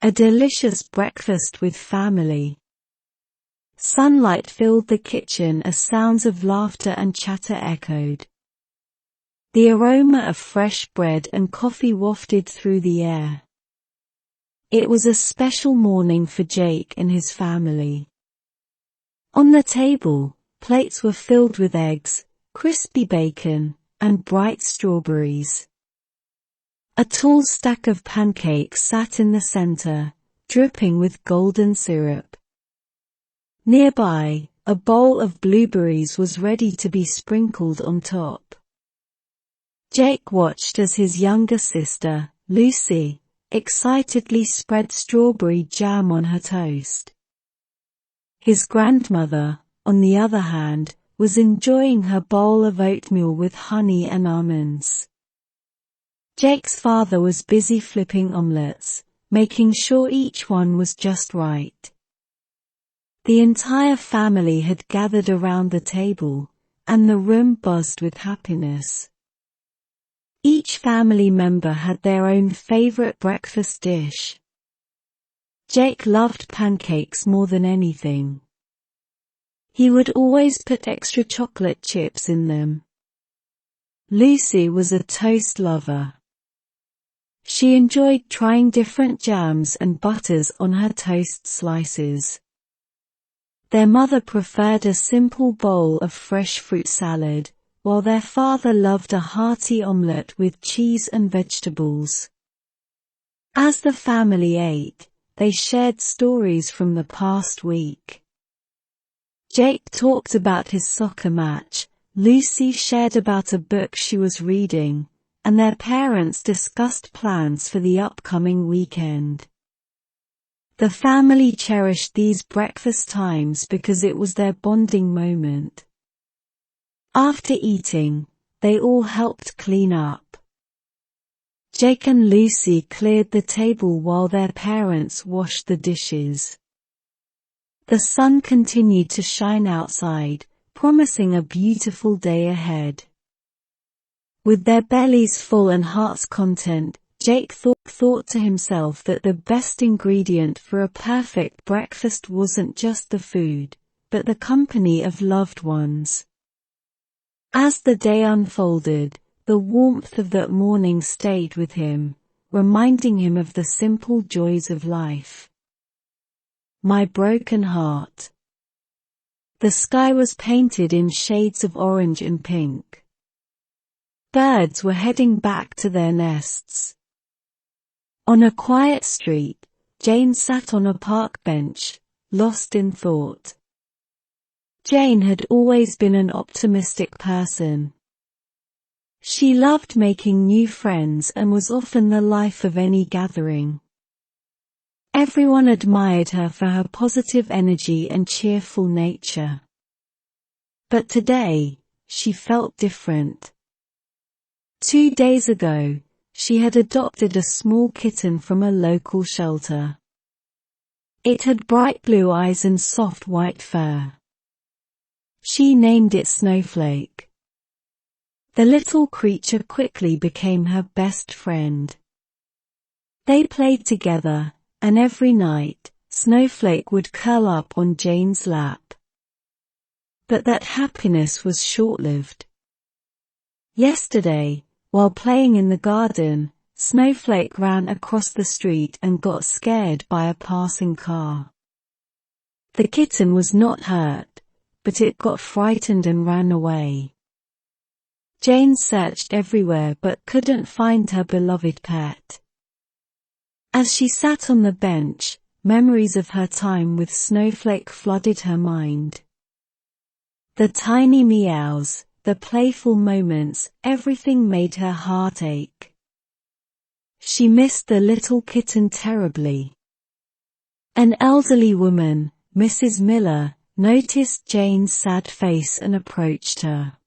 A delicious breakfast with family. Sunlight filled the kitchen as sounds of laughter and chatter echoed. The aroma of fresh bread and coffee wafted through the air. It was a special morning for Jake and his family. On the table, plates were filled with eggs, crispy bacon, and bright strawberries. A tall stack of pancakes sat in the center, dripping with golden syrup. Nearby, a bowl of blueberries was ready to be sprinkled on top. Jake watched as his younger sister, Lucy, excitedly spread strawberry jam on her toast. His grandmother, on the other hand, was enjoying her bowl of oatmeal with honey and almonds. Jake's father was busy flipping omelets, making sure each one was just right. The entire family had gathered around the table, and the room buzzed with happiness. Each family member had their own favorite breakfast dish. Jake loved pancakes more than anything. He would always put extra chocolate chips in them. Lucy was a toast lover. She enjoyed trying different jams and butters on her toast slices. Their mother preferred a simple bowl of fresh fruit salad, while their father loved a hearty omelette with cheese and vegetables. As the family ate, they shared stories from the past week. Jake talked about his soccer match, Lucy shared about a book she was reading, and their parents discussed plans for the upcoming weekend. The family cherished these breakfast times because it was their bonding moment. After eating, they all helped clean up. Jake and Lucy cleared the table while their parents washed the dishes. The sun continued to shine outside, promising a beautiful day ahead. With their bellies full and hearts content, Jake thought to himself that the best ingredient for a perfect breakfast wasn't just the food, but the company of loved ones. As the day unfolded, the warmth of that morning stayed with him, reminding him of the simple joys of life. My broken heart. The sky was painted in shades of orange and pink. Birds were heading back to their nests. On a quiet street, Jane sat on a park bench, lost in thought. Jane had always been an optimistic person. She loved making new friends and was often the life of any gathering. Everyone admired her for her positive energy and cheerful nature. But today, she felt different. 2 days ago, she had adopted a small kitten from a local shelter. It had bright blue eyes and soft white fur. She named it Snowflake. The little creature quickly became her best friend. They played together, and every night, Snowflake would curl up on Jane's lap. But that happiness was short-lived. Yesterday, while playing in the garden, Snowflake ran across the street and got scared by a passing car. The kitten was not hurt, but it got frightened and ran away. Jane searched everywhere but couldn't find her beloved pet. As she sat on the bench, memories of her time with Snowflake flooded her mind. The tiny meows, the playful moments, everything made her heart ache. She missed the little kitten terribly. An elderly woman, Mrs. Miller, noticed Jane's sad face and approached her.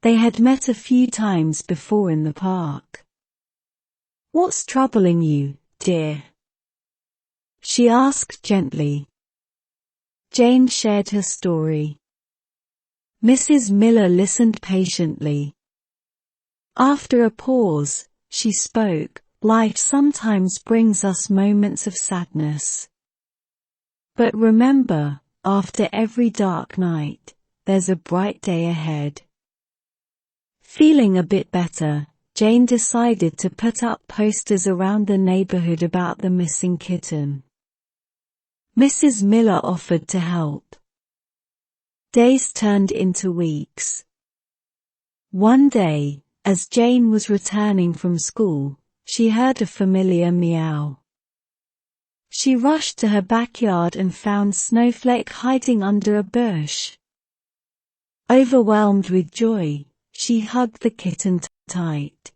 They had met a few times before in the park. "What's troubling you, dear?" she asked gently. Jane shared her story. Mrs. Miller listened patiently. After a pause, she spoke, Life sometimes brings us moments of sadness. But remember, after every dark night, there's a bright day ahead. Feeling a bit better, Jane decided to put up posters around the neighborhood about the missing kitten. Mrs. Miller offered to help. Days turned into weeks. One day, as Jane was returning from school, she heard a familiar meow. She rushed to her backyard and found Snowflake hiding under a bush. Overwhelmed with joy, she hugged the kitten tight.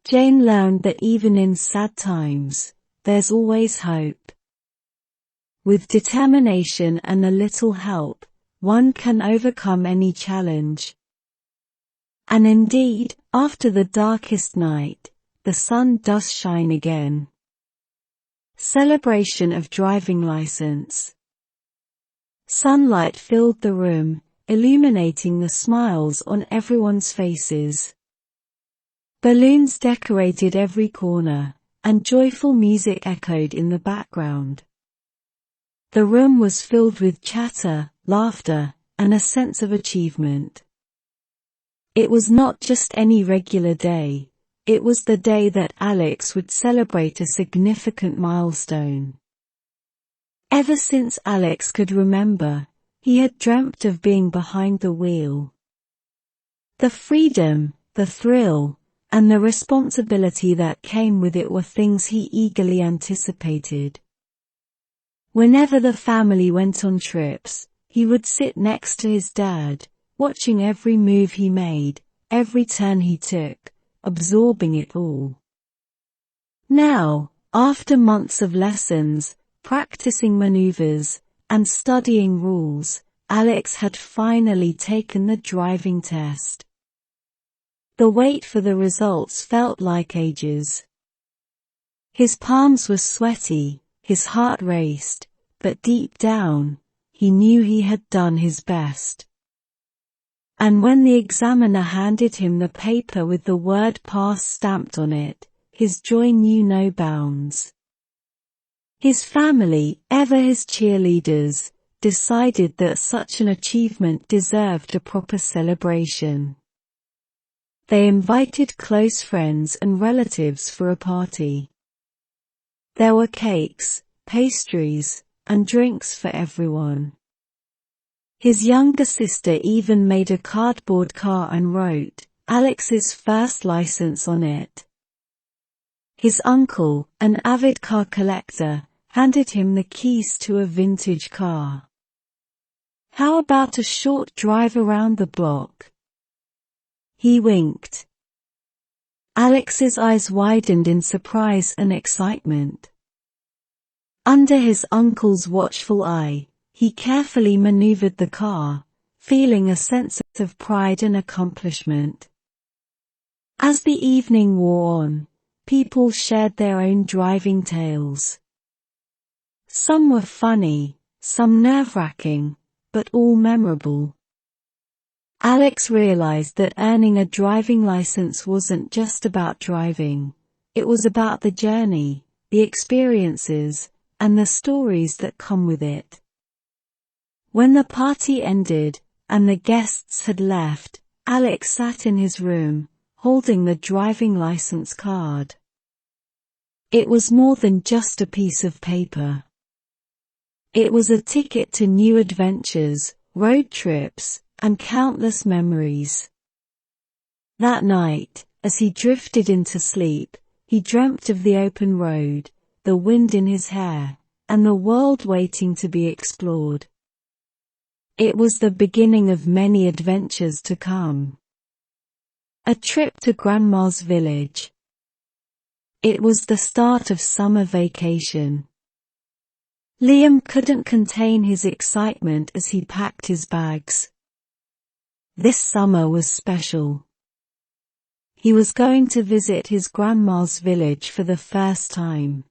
Jane learned that even in sad times, there's always hope. With determination and a little help, one can overcome any challenge. And indeed, after the darkest night, the sun does shine again. Celebration of driving license. Sunlight filled the room, illuminating the smiles on everyone's faces. Balloons decorated every corner, and joyful music echoed in the background. The room was filled with chatter, laughter, and a sense of achievement. It was not just any regular day, it was the day that Alex would celebrate a significant milestone. Ever since Alex could remember, he had dreamt of being behind the wheel. The freedom, the thrill, and the responsibility that came with it were things he eagerly anticipated. Whenever the family went on trips, he would sit next to his dad, watching every move he made, every turn he took, absorbing it all. Now, after months of lessons, practicing maneuvers, and studying rules, Alex had finally taken the driving test. The wait for the results felt like ages. His palms were sweaty, his heart raced, but deep down, he knew he had done his best. And when the examiner handed him the paper with the word pass stamped on it, his joy knew no bounds. His family, ever his cheerleaders, decided that such an achievement deserved a proper celebration. They invited close friends and relatives for a party. There were cakes, pastries, and drinks for everyone. His younger sister even made a cardboard car and wrote Alex's first license on it. His uncle, an avid car collector, handed him the keys to a vintage car. "How about a short drive around the block?" He winked. Alex's eyes widened in surprise and excitement. Under his uncle's watchful eye, he carefully maneuvered the car, feeling a sense of pride and accomplishment. As the evening wore on, people shared their own driving tales. Some were funny, some nerve-wracking, but all memorable. Alex realized that earning a driving license wasn't just about driving, it was about the journey, the experiences, and the stories that come with it. When the party ended, and the guests had left, Alex sat in his room, holding the driving license card. It was more than just a piece of paper. It was a ticket to new adventures, road trips, and countless memories. That night, as he drifted into sleep, he dreamt of the open road, the wind in his hair, and the world waiting to be explored. It was the beginning of many adventures to come. A trip to Grandma's village. It was the start of summer vacation. Liam couldn't contain his excitement as he packed his bags. This summer was special. He was going to visit his grandma's village for the first time.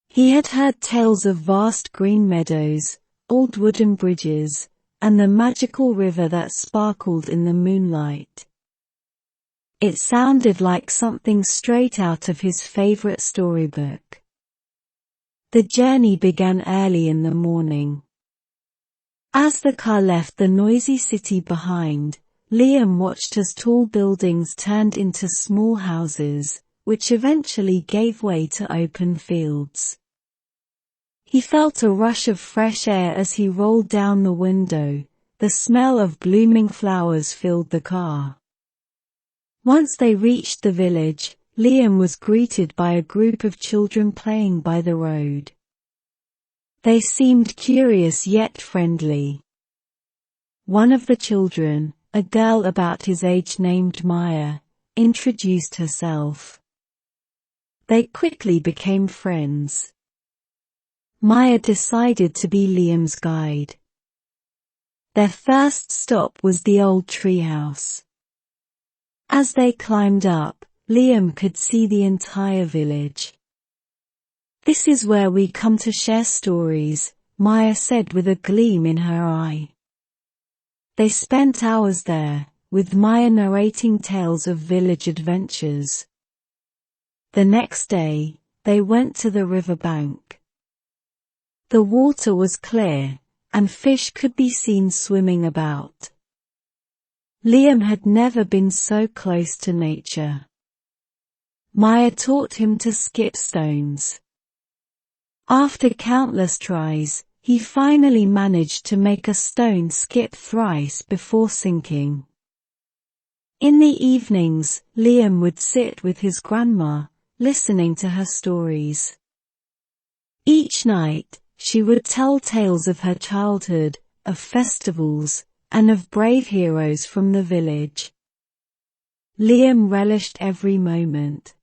He had heard tales of vast green meadows, old wooden bridges, and the magical river that sparkled in the moonlight. It sounded like something straight out of his favorite storybook. The journey began early in the morning. As the car left the noisy city behind, Liam watched as tall buildings turned into small houses, which eventually gave way to open fields. He felt a rush of fresh air as he rolled down the window. The smell of blooming flowers filled the car. Once they reached the village, Liam was greeted by a group of children playing by the road. They seemed curious yet friendly. One of the children, a girl about his age named Maya, introduced herself. They quickly became friends. Maya decided to be Liam's guide. Their first stop was the old treehouse. As they climbed up, Liam could see the entire village. "This is where we come to share stories," Maya said with a gleam in her eye. They spent hours there, with Maya narrating tales of village adventures. The next day, they went to the riverbank. The water was clear, and fish could be seen swimming about. Liam had never been so close to nature. Maya taught him to skip stones. After countless tries, he finally managed to make a stone skip thrice before sinking. In the evenings, Liam would sit with his grandma, listening to her stories. Each night, she would tell tales of her childhood, of festivals, and of brave heroes from the village. Liam relished every moment.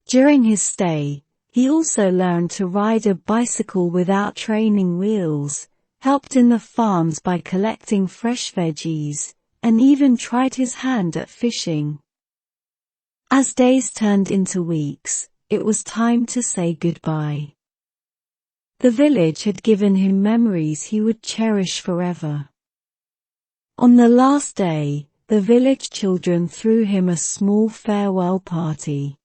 During his stay, he also learned to ride a bicycle without training wheels, helped in the farms by collecting fresh veggies, and even tried his hand at fishing. As days turned into weeks, it was time to say goodbye. The village had given him memories he would cherish forever. On the last day, the village children threw him a small farewell party.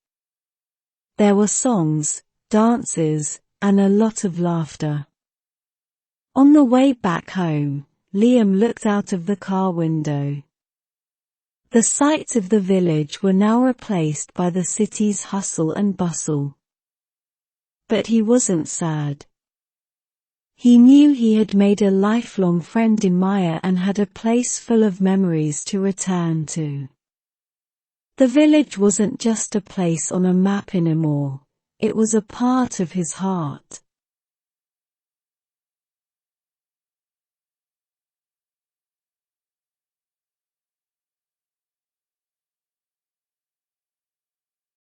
There were songs, dances, and a lot of laughter. On the way back home, Liam looked out of the car window. The sights of the village were now replaced by the city's hustle and bustle. But he wasn't sad. He knew he had made a lifelong friend in Maya and had a place full of memories to return to. The village wasn't just a place on a map anymore, it was a part of his heart.